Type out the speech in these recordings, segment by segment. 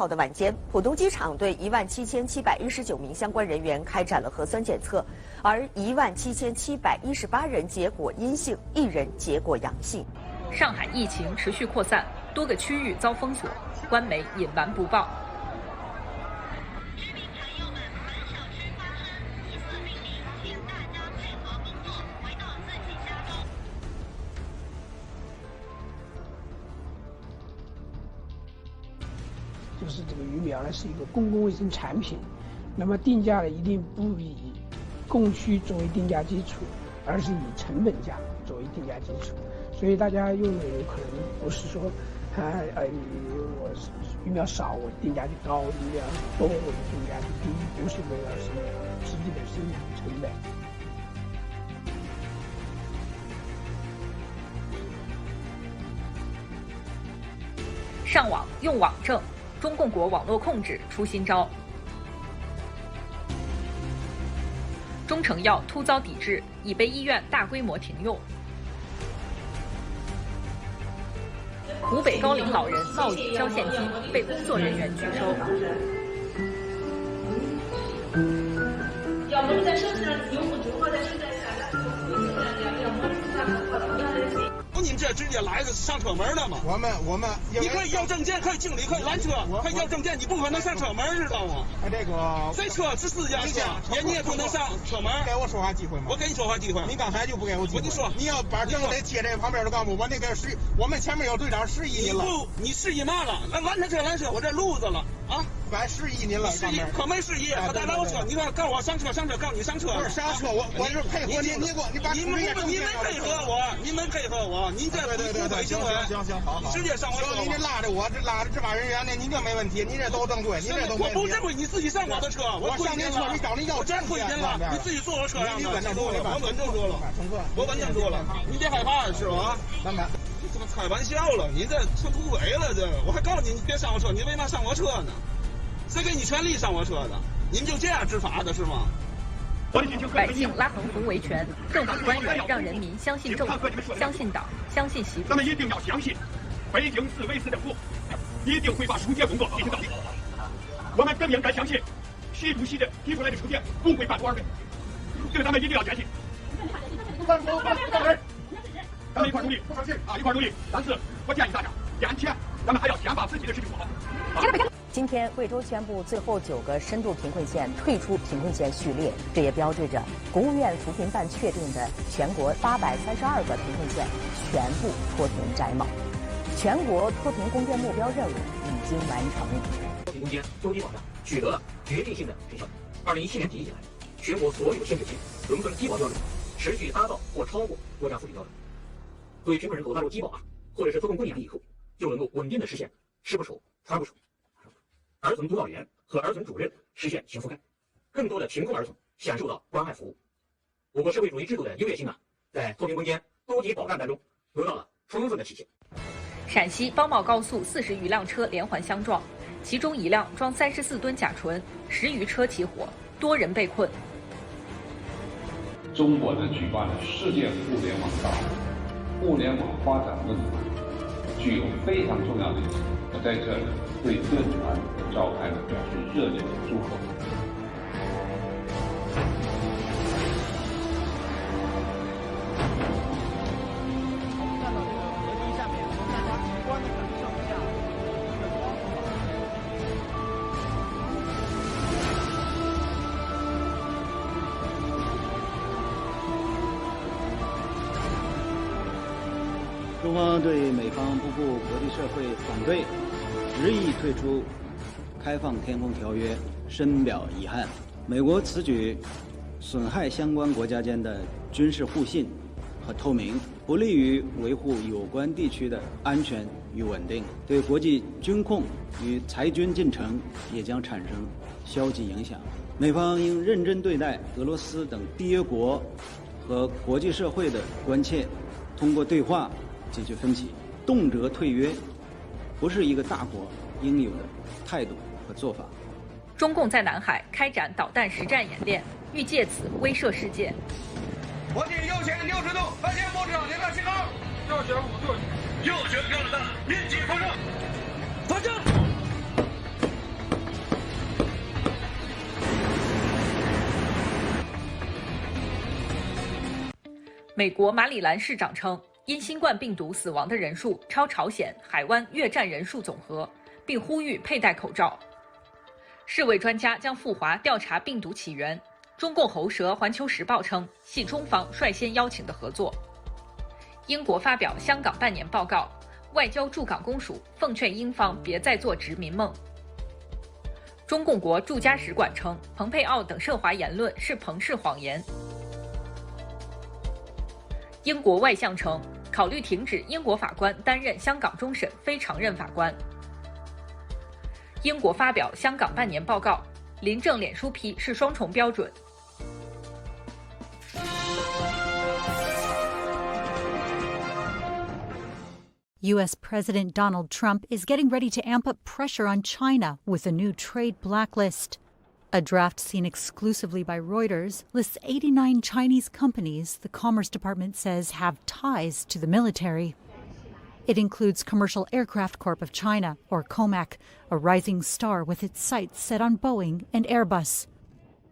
号的晚间，浦东机场对17719名相关人员开展了核酸检测，而17718人结果阴性，1人结果阳性。上海疫情持续扩散，多个区域遭封锁，官媒隐瞒不报。就是这个鱼苗呢是一个公共卫生产品，那么定价呢一定不以供需作为定价基础，而是以成本价作为定价基础。所以大家用的有可能不是说，我鱼苗少我定价就高，鱼苗多我的定价就低，不是为了实际的生产成本。上网用网证。中共国网络控制出新招，中成药突遭抵制，已被医院大规模停用。湖北高龄老人冒雨交现金，被工作人员拒收。要么在车上用户就好在车站下来，要么你们这直接来个上车门的吗？我们，你可以要证件，可以经理可以拦车，可以要证件，你不可能上车门，知道吗？这个这车是私家车，你也不能上车门。给我说话机会吗？我给你说话机会。你刚才就不给我机会。我跟你说，你要把证得贴这旁边的告诉我那个我们前面有队长示意您了。你示意嘛了？拦车，我这路子了啊！咱示意您了，示意可没示意，他在拦我车，你看告我上车，告你上车。不是上车，我是配合你把你们配合我。您这不对行，好，你直接上我车。你这拉着执法人员呢，你这没问题，你这都正规，你这都没问题。我不正规，你自己上我的车，我上您车，你找你要我真亏您了，你自己坐我车上。你稳定住了，我稳定住了，我稳定住了，你别害怕是吧？慢慢，你怎么开玩笑了？你这成土匪了这！我还告诉你，你别上我车，你为嘛上我车呢？谁给你权利上我车的？你们就这样执法的是吗？百姓拉横幅维权，政府官员让人民相信政府、相信党、相信习主席。咱们一定要相信，北京市卫市政府一定会把疏解工作进行到底。我们更应该相信，习主席的提出来的疏解不会半途而废，这个咱们一定要坚信。咱们一块努力啊，一块努力。但是我建议大家，眼前咱们还要先把自己的事情做好。今天，贵州宣布最后9个深度贫困县退出贫困县序列，这也标志着国务院扶贫办确定的全国832个贫困县全部脱贫摘帽，全国脱贫攻坚目标任务已经完成。脱贫攻坚终极保障取得了决定性的成效。2017年底以来，全国所有县市级农村低保标准持续达到或超过国家扶贫标准。对贫困人口纳入低保或者是脱贫归零以后，就能够稳定的实现吃不愁穿不愁。儿童督导员和儿童主任实现全覆盖，更多的贫困儿童享受到关爱服务。我国社会主义制度的优越性在脱贫攻坚多级保障当中得到了充分的体现。陕西邦茂高速40余辆车连环相撞，其中1辆装34吨甲醇，10余车起火，多人被困。中国的举办了世界互联网大会，互联网发展论坛具有非常重要的意义。我在这里对论坛的召开表示热烈的祝贺。看到这个河堤下面，大家直观的感受一下这个光滑。中方对美方不顾国际社会反对，执意退出开放天空条约深表遗憾。美国此举损害相关国家间的军事互信和透明，不利于维护有关地区的安全与稳定，对国际军控与裁军进程也将产生消极影响。美方应认真对待俄罗斯等缔约国和国际社会的关切，通过对话解决分歧。动辄退约不是一个大国应有的态度和做法。中共在南海开展导弹实战演练，欲借此威慑世界。国际右前60度，发现目标，联络信号。右旋5度，右旋标准弹，立即发射。发射。美国马里兰市长称，因新冠病毒死亡的人数超朝鲜、海湾、越战人数总和，并呼吁佩戴口罩。世卫专家将赴华调查病毒起源。中共喉舌《环球时报》称，系中方率先邀请的合作。英国发表香港半年报告，外交驻港公署奉劝英方别再做殖民梦。中共国驻加使馆称，蓬佩奥等涉华言论是彭氏谎言。英国外相称，考虑停止英国法官担任香港终审非常任法官。英国发表香港半年报告，林郑脸书批是双重标准。U.S. President Donald Trump is getting ready to amp up pressure on China with a new trade blacklist. A draft seen exclusively by Reuters lists 89 Chinese companies the Commerce Department says have ties to the military. It includes Commercial Aircraft Corp of China, or COMAC, a rising star with its sights set on Boeing and Airbus.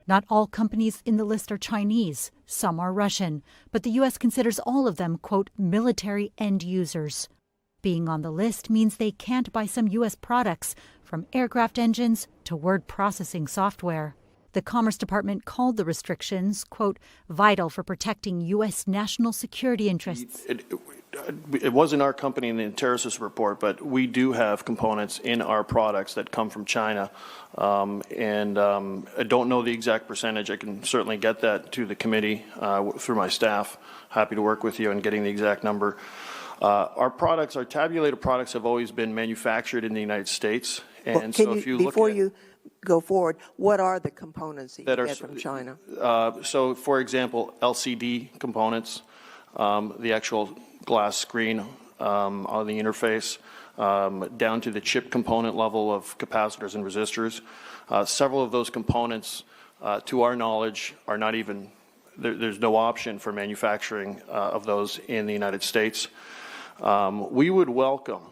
Not all companies in the list are Chinese. Some are Russian, but the U.S. considers all of them, quote, military end users. Being on the list means they can't buy some U.S. products, from aircraft engines to word processing software. The Commerce Department called the restrictions, quote, vital for protecting U.S. national security interests. It wasn't our company in the Terraces report, but we do have components in our products that come from China. I don't know the exact percentage. I can certainly get that to the committee through my staff. Happy to work with you on getting the exact number. Our products, our tabulated products, have always been manufactured in the United States. And so if you look before you go forward, what are the components that you get from China? So, for example, LCD components, the actual glass screen on the interface, down to the chip component level of capacitors and resistors. Several of those components, to our knowledge, are not even, there's no option for manufacturing of those in the United States. We would welcome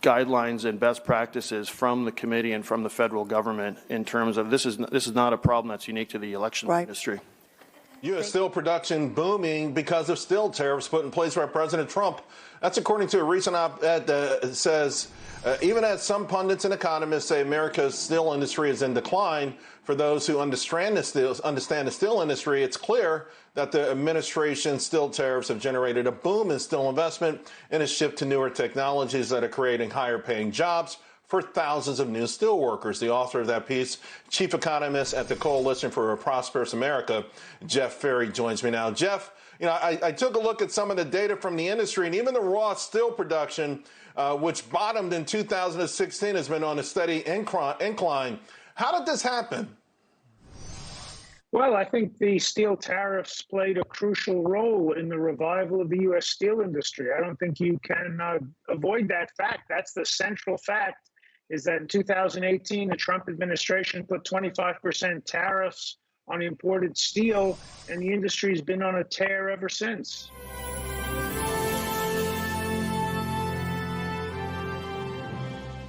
guidelines and best practices from the committee and from the federal government in terms of this is not a problem that's unique to the election industry. U.S. steel production booming because of steel tariffs put in place by President Trump. That's according to a recent op-ed that says, even as some pundits and economists say America's steel industry is in decline, for those who understand the steel industry, it's clear that the administration's steel tariffs have generated a boom in steel investment and a shift to newer technologies that are creating higher paying jobs for thousands of new steel workers. The author of that piece, chief economist at the Coalition for a Prosperous America, Jeff Ferry, joins me now. Jeff, you know, I took a look at some of the data from the industry, and even the raw steel production, which bottomed in 2016, has been on a steady incline. How did this happen? Well, I think the steel tariffs played a crucial role in the revival of the U.S. steel industry. I don't think you can avoid that fact. That's the central fact, is that in 2018, the Trump administration put 25% tariffs on imported steel, and the industry's been on a tear ever since.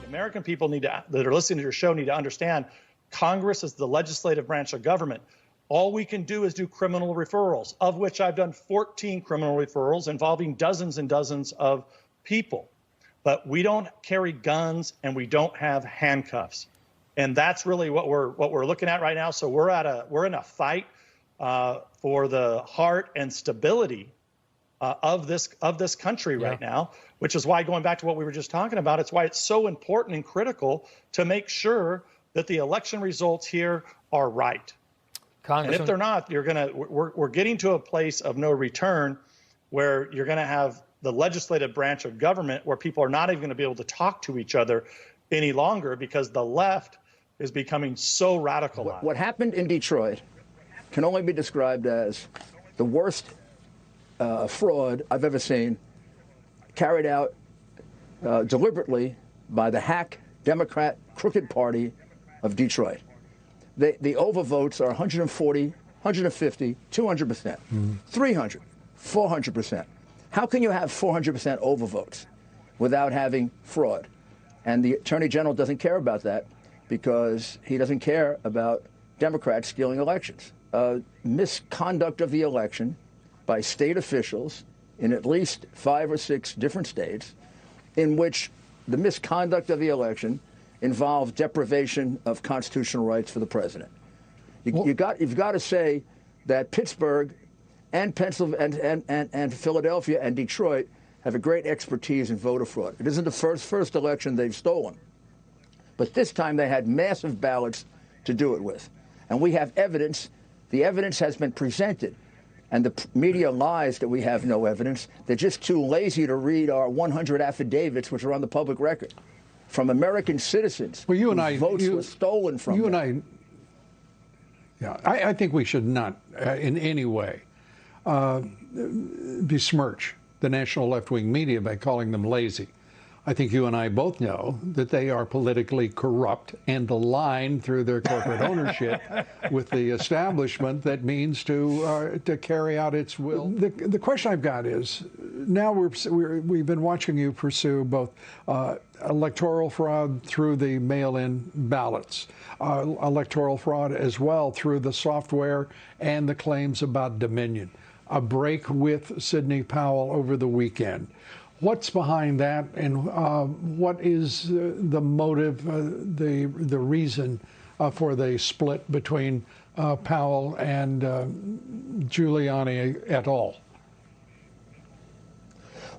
American people that are listening to your show need to understand Congress is the legislative branch of government. All we can do is do criminal referrals, of which I've done 14 criminal referrals involving dozens and dozens of people. But we don't carry guns and we don't have handcuffs. And that's really what we're looking at right now. So we're in a fight for the heart and stability of this country right now, which is why, going back to what we were just talking about, it's why it's so important and critical to make sure that the election results here are right. And if they're not, we're getting to a place of no return where you're going to have the legislative branch of government where people are not even going to be able to talk to each other any longer because the left is becoming so radicalized. What happened in Detroit can only be described as the worst fraud I've ever seen, carried out deliberately by the hack Democrat crooked party of Detroit. The overvotes are 140, 150, 200%, 300, 400%. How can you have 400% overvotes without having fraud? And the Attorney General doesn't care about that because he doesn't care about Democrats stealing elections. misconduct of the election by state officials in at least 5 or 6 different states, in which the misconduct of the election involved deprivation of constitutional rights for the president. You've got to say that Pittsburgh and Pennsylvania and Philadelphia and Detroit have a great expertise in voter fraud. It isn't the first election they've stolen, but this time they had massive ballots to do it with. And we have evidence. The evidence has been presented. And the media lies that we have no evidence. They're just too lazy to read our 100 affidavits, which are on the public record, from American citizens whose votes were stolen from them. I think we should not in any way besmirch the national left-wing media by calling them lazy. I think you and I both know that they are politically corrupt and aligned through their corporate ownership with the establishment that means to carry out its will. The question I've got is, now we've been watching you pursue both electoral fraud through the mail-in ballots, electoral fraud as well through the software and the claims about Dominion, a break with Sidney Powell over the weekend. What's behind that, and what is the motive, the reason for the split between Powell and Giuliani et al.?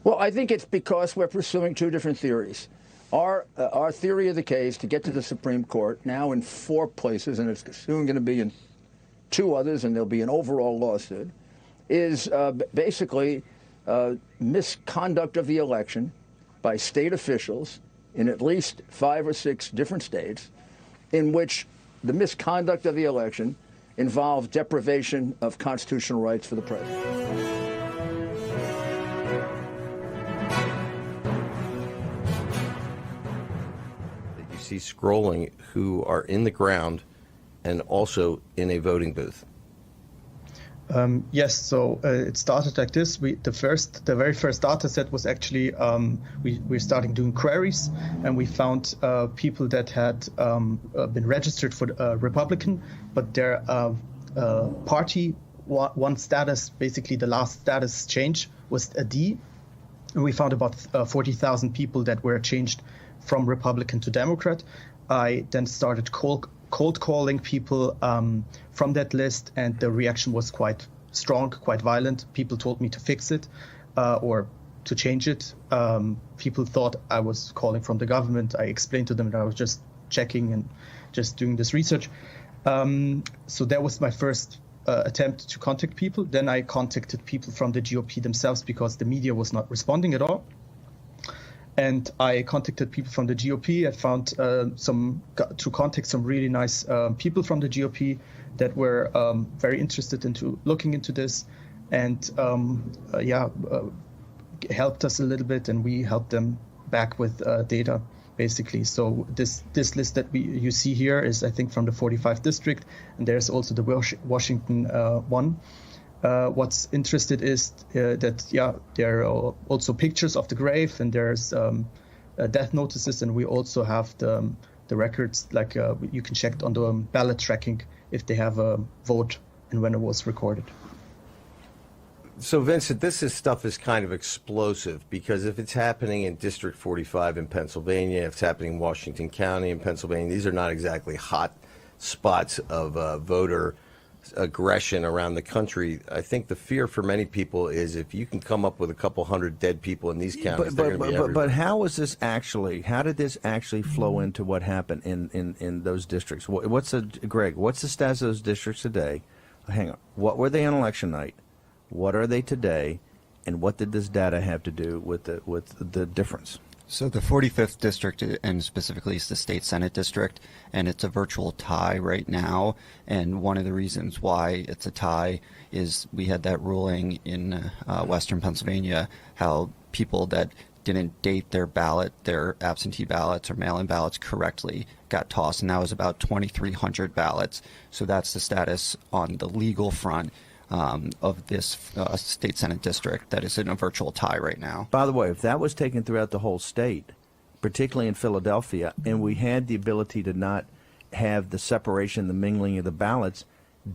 Well, I think it's because we're pursuing 2 different theories. Our theory of the case to get to the Supreme Court, now in 4 places, and it's soon going to be in 2 others, and there'll be an overall lawsuit, is basically misconduct of the election by state officials in at least 5 or 6 different states, in which the misconduct of the election involved deprivation of constitutional rights for the president. You see scrolling who are in the ground and also in a voting booth. Yes, so it started like this. The very first data set was actually we're starting doing queries, and we found people that had been registered for Republican, but their party one status, basically the last status change, was a D, and we found about 40,000 people that were changed from Republican to Democrat. I then started cold calling people from that list, and the reaction was quite strong, quite violent. People told me to fix it or to change it. People thought I was calling from the government. I explained to them that I was just checking and just doing this research. So that was my first attempt to contact people. Then I contacted people from the GOP themselves because the media was not responding at all. And I contacted people from the GOP. I found to contact some really nice people from the GOP that were very interested into looking into this, and helped us a little bit, and we helped them back with data, basically. So this list that you see here is, I think, from the 45th district, and there's also the Washington one. What's interested is that there are also pictures of the grave, and there's death notices, and we also have the records, like you can check on the ballot tracking if they have a vote and when it was recorded. So, Vincent, this stuff is kind of explosive, because if it's happening in District 45 in Pennsylvania, if it's happening in Washington County in Pennsylvania, these are not exactly hot spots of voter aggression around the country. I think the fear for many people is if you can come up with a couple hundred dead people in these counties, but how is this actually? How did this actually flow into what happened in those districts? Greg? What's the status of those districts today? Hang on. What were they on election night? What are they today? And what did this data have to do with the difference? So the 45th district, and specifically is the state Senate district, and it's a virtual tie right now. And one of the reasons why it's a tie is we had that ruling in Western Pennsylvania, how people that didn't date their ballot, their absentee ballots or mail-in ballots correctly got tossed, and that was about 2,300 ballots. So that's the status on the legal front of this state Senate district that is in a virtual tie right now. By the way, if that was taken throughout the whole state, particularly in Philadelphia, and we had the ability to not have the separation, the mingling of the ballots,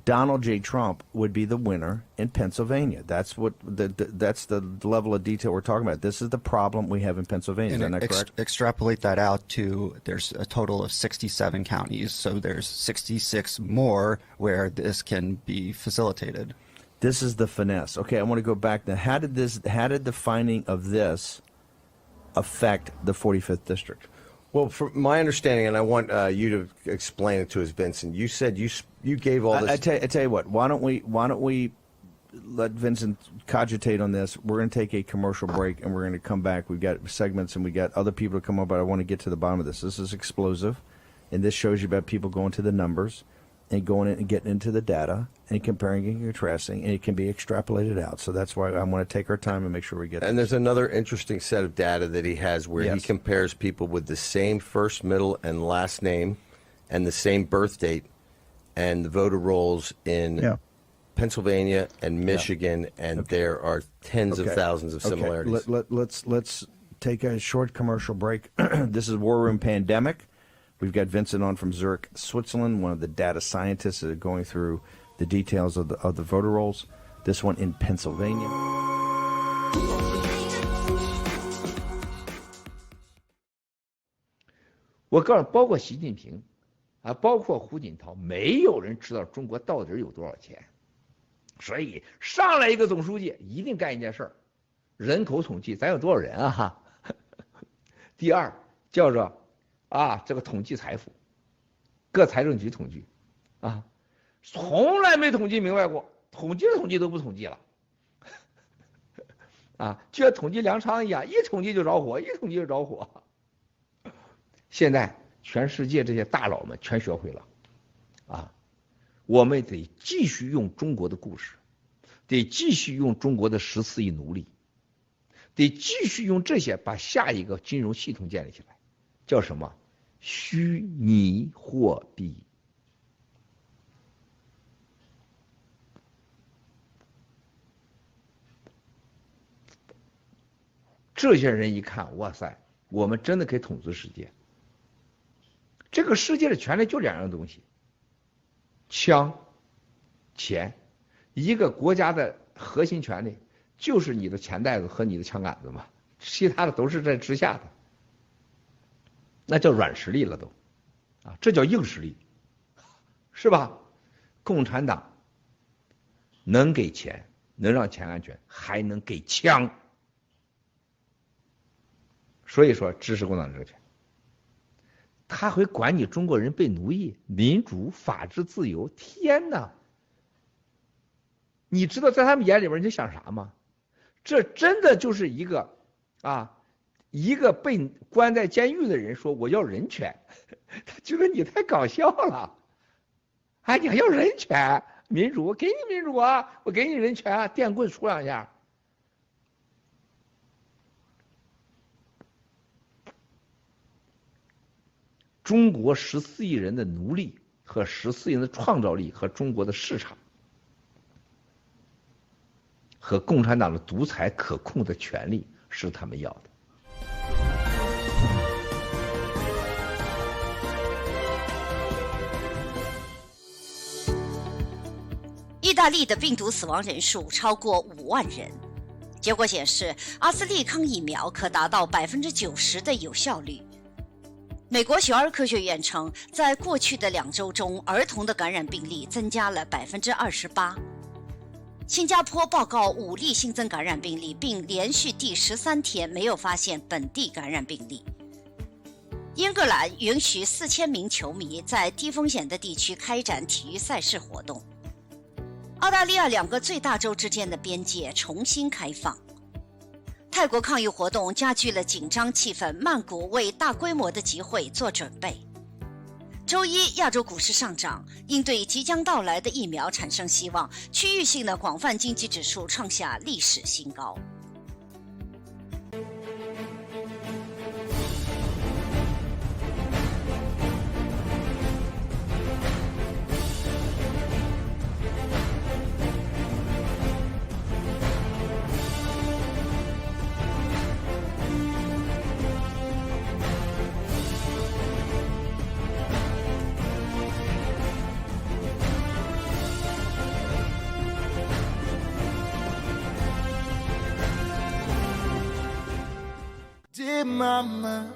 Donald J. Trump would be the winner in Pennsylvania. That's what that's the level of detail we're talking about. This is the problem we have in Pennsylvania. Is that correct? Extrapolate that out to there's a total of 67 counties, so there's 66 more where this can be facilitated. This is the finesse. Okay, I want to go back now. How did the finding of this affect the 45th district? Well, from my understanding, and I want you to explain it to us, Vincent. You said you gave all this. I tell you what. Why don't we let Vincent cogitate on this? We're going to take a commercial break, and we're going to come back. We've got segments, and we got other people to come up. But I want to get to the bottom of this. This is explosive, and this shows you about people going to the numbers and going in and getting into the data and comparing and contrasting, and it can be extrapolated out. So that's why I want to take our time and make sure we get. And there's another interesting set of data that he has where he compares people with the same first, middle, and last name, and the same birth date, and the voter rolls in Pennsylvania and Michigan, and there are tens of thousands of similarities. Let's take a short commercial break. This is War Room Pandemic. We've got Vincent on from Zurich, Switzerland, one of the data scientists that are going through the details of the voter rolls. This one in Pennsylvania. 我告诉你，包括习近平，啊，包括胡锦涛，没有人知道中国到底有多少钱。所以上来一个总书记，一定干一件事儿，人口统计，咱有多少人啊？哈。第二叫做这个统计财富，各财政局统计，啊，从来没统计明白过，统计都不统计了，啊，就像统计粮仓一样，一统计就着火，一统计就着火。现在全世界这些大佬们全学会了，啊，我们得继续用中国的故事，得继续用中国的14亿奴隶，得继续用这些把下一个金融系统建立起来，叫什么？虚拟货币。这些人一看，哇塞，我们真的可以统治世界。这个世界的权利就两样东西：枪、钱。一个国家的核心权利就是你的钱袋子和你的枪杆子嘛，其他的都是在之下的。那叫软实力了都，啊，这叫硬实力，是吧？共产党能给钱，能让钱安全，还能给枪。所以说支持共产党政权，他会管你中国人被奴役、民主、法治、自由。天哪！你知道在他们眼里边你想啥吗？这真的就是一个一个被关在监狱的人说我要人权，他觉得你太搞笑了，你还要人权、民主？我给你民主啊，我给你人权啊，电棍杵两下。中国14亿人的奴隶和14亿人的创造力和中国的市场和共产党的独裁可控的权利是他们要的。意大利的病毒死亡人数超过5万人，结果显示阿斯利康疫苗可达到90%的有效率。美国小儿科学院称，在过去的2周中，儿童的感染病例增加了28%。新加坡报告5例新增感染病例，并连续第13天没有发现本地感染病例。英格兰允许4000名球迷在低风险的地区开展体育赛事活动。澳大利亚2个最大洲之间的边界重新开放。泰国抗议活动加剧了紧张气氛，曼谷为大规模的集会做准备。周一，亚洲股市上涨，应对即将到来的疫苗产生希望，区域性的广泛经济指数创下历史新高。mama,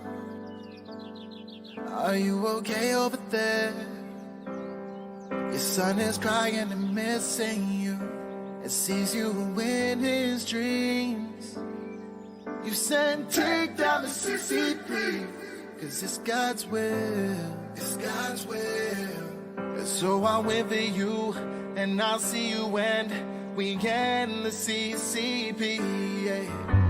are you okay over there? Your son is crying and missing you, and sees you in his dreams. You said take down the CCP, cause it's God's will, it's God's will. So I'll wait for you, and I'll see you when we end the CCP, yeah.